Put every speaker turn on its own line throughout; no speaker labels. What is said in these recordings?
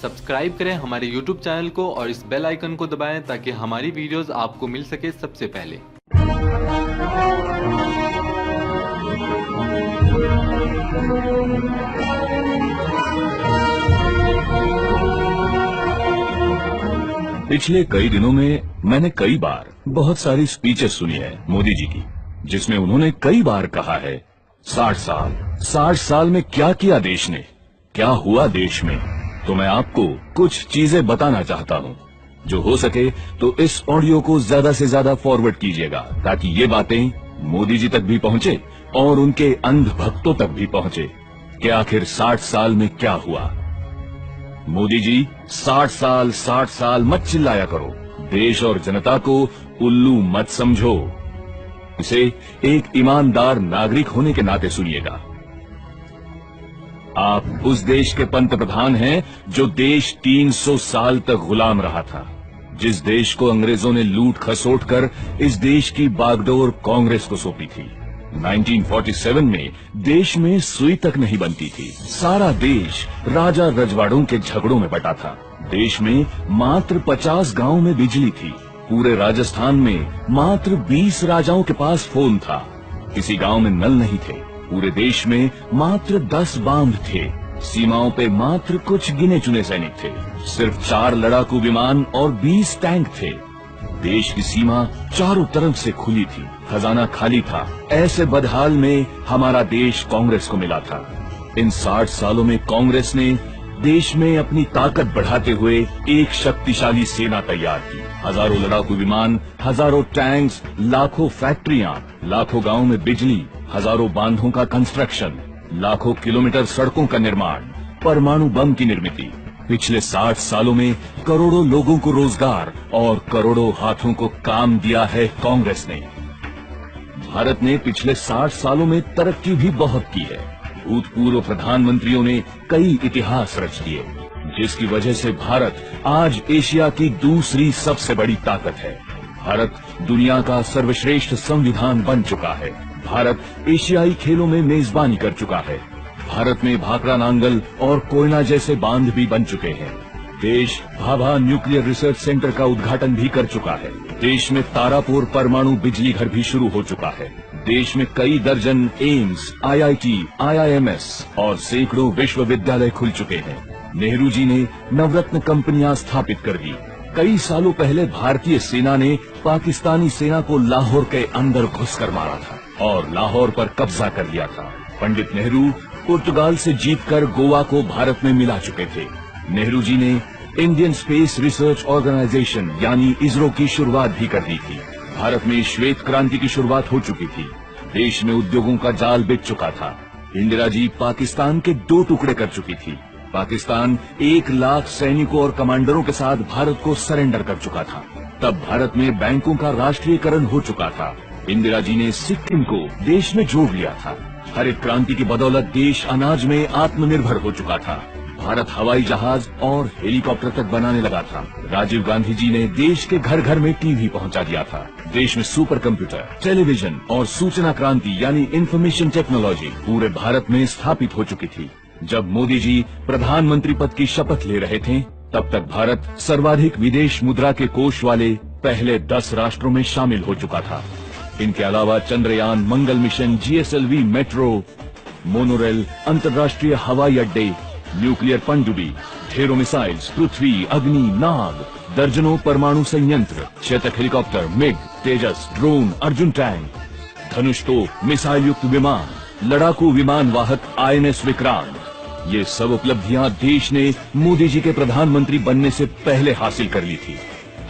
Subscribe करें हमारे YouTube channel को और इस बेल आइकन को दबाएं ताकि हमारी वीडियोस आपको मिल सके सबसे पहले।
पिछले कई दिनों में मैंने कई बार बहुत सारी स्पीचेस सुनी है मोदी जी की, जिसमें उन्होंने कई बार कहा है 60 साल में क्या किया देश ने, क्या हुआ देश में। तो मैं आपको कुछ चीजें बताना चाहता हूँ। जो हो सके तो इस ऑडियो को ज्यादा से ज्यादा फॉरवर्ड कीजिएगा ताकि ये बातें मोदी जी तक भी पहुँचे और उनके अंध भक्तों तक भी पहुँचे कि आखिर 60 साल में क्या हुआ। मोदी जी 60 साल मत चिल्लाया करो, देश और जनता को उल्लू मत समझो। इसे एक ईमानदार नागरिक होने के नाते सुनिएगा। आप उस देश के पंतप्रधान हैं जो देश 300 साल तक गुलाम रहा था, जिस देश को अंग्रेजों ने लूट खसोट कर इस देश की बागडोर कांग्रेस को सौंपी थी। 1947 में देश में सुई तक नहीं बनती थी। सारा देश राजा रजवाड़ों के झगड़ों में बटा था। देश में मात्र 50 गांव में बिजली थी। पूरे राजस्थान में मात्र 20 राजाओं के पास फोन था। किसी गांव में नल नहीं थे। पूरे देश में मात्र 10 बांध थे। सीमाओं पे मात्र कुछ गिने चुने सैनिक थे। सिर्फ 4 लड़ाकू विमान और 20 टैंक थे। देश की सीमा चारों तरफ से खुली थी, खजाना खाली था। ऐसे बदहाल में हमारा देश कांग्रेस को मिला था। इन 60 सालों में कांग्रेस ने देश में अपनी ताकत बढ़ाते हुए एक शक्तिशाली सेना तैयार की। हजारों लड़ाकू विमान, हजारों टैंक्स, लाखों फैक्ट्रियां, लाखों गांवों में बिजली, हजारों बांधों का कंस्ट्रक्शन, लाखों किलोमीटर सड़कों का निर्माण, परमाणु बम की निर्मित। पिछले 60 सालों में करोड़ों लोगों को रोजगार और करोड़ों हाथों को काम दिया है कांग्रेस ने। भारत ने पिछले 60 सालों में तरक्की भी बहुत की है। भूतपूर्व प्रधानमंत्रियों ने कई इतिहास रच दिए, जिसकी वजह से भारत आज एशिया की दूसरी सबसे बड़ी ताकत है। भारत दुनिया का सर्वश्रेष्ठ संविधान बन चुका है। भारत एशियाई खेलों में मेजबानी कर चुका है। भारत में भाखड़ा नांगल और कोयना जैसे बांध भी बन चुके हैं। देश भाभा न्यूक्लियर रिसर्च सेंटर का उद्घाटन भी कर चुका है। देश में तारापुर परमाणु बिजली घर भी शुरू हो चुका है। देश में कई दर्जन एम्स, IIT, IIMS और सैकड़ों विश्वविद्यालय खुल चुके हैं। नेहरू जी ने नवरत्न कंपनियां स्थापित कर दी। कई सालों पहले भारतीय सेना ने पाकिस्तानी सेना को लाहौर के अंदर घुसकर मारा था और लाहौर पर कब्जा कर लिया था। पंडित नेहरू पुर्तगाल से जीतकर गोवा को भारत में मिला चुके थे। नेहरू जी ने इंडियन स्पेस रिसर्च ऑर्गेनाइजेशन यानी इसरो की शुरुआत भी कर दी थी। भारत में श्वेत क्रांति की शुरुआत हो चुकी थी। देश में उद्योगों का जाल बिछ चुका था। इंदिरा जी पाकिस्तान के 2 टुकड़े कर चुकी थी। पाकिस्तान 1 लाख सैनिकों और कमांडरों के साथ भारत को सरेंडर कर चुका था। तब भारत में बैंकों का राष्ट्रीयकरण हो चुका था। इंदिरा जी ने सिक्किम को देश में जोड़ लिया था। हरित क्रांति की बदौलत देश अनाज में आत्मनिर्भर हो चुका था। भारत हवाई जहाज और हेलीकॉप्टर तक बनाने लगा था। राजीव गांधी जी ने देश के घर घर में टीवी पहुंचा दिया था। देश में सुपर कंप्यूटर, टेलीविजन और सूचना क्रांति यानी इंफॉर्मेशन टेक्नोलॉजी पूरे भारत में स्थापित हो चुकी थी। जब मोदी जी प्रधानमंत्री पद की शपथ ले रहे थे, तब तक भारत सर्वाधिक विदेश मुद्रा के कोष वाले पहले 10 राष्ट्रों में शामिल हो चुका था। इनके अलावा चंद्रयान, मंगल मिशन, GSLV मेट्रो, मोनोरेल, अंतर्राष्ट्रीय हवाई अड्डे, न्यूक्लियर पनडुब्बी, ढेरों मिसाइल्स, पृथ्वी, अग्नि, नाग, दर्जनों परमाणु संयंत्र, चेतक हेलीकॉप्टर, मिग, तेजस, ड्रोन, अर्जुन टैंक, धनुष तोप, मिसाइल युक्त विमान, लड़ाकू विमान वाहक INS विक्रांत। ये सब उपलब्धियां देश ने मोदी जी के प्रधानमंत्री बनने से पहले हासिल कर ली थी।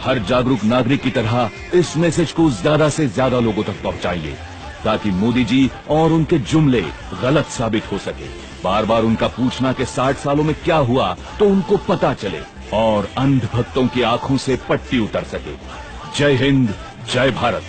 हर जागरूक नागरिक की तरह इस मैसेज को ज्यादा से ज्यादा लोगों तक पहुंचाइए ताकि मोदी जी और उनके जुमले गलत साबित हो सके। बार बार उनका पूछना कि 60 सालों में क्या हुआ तो उनको पता चले और अंध भक्तों की आंखों से पट्टी उतर सके। जय हिंद, जय भारत।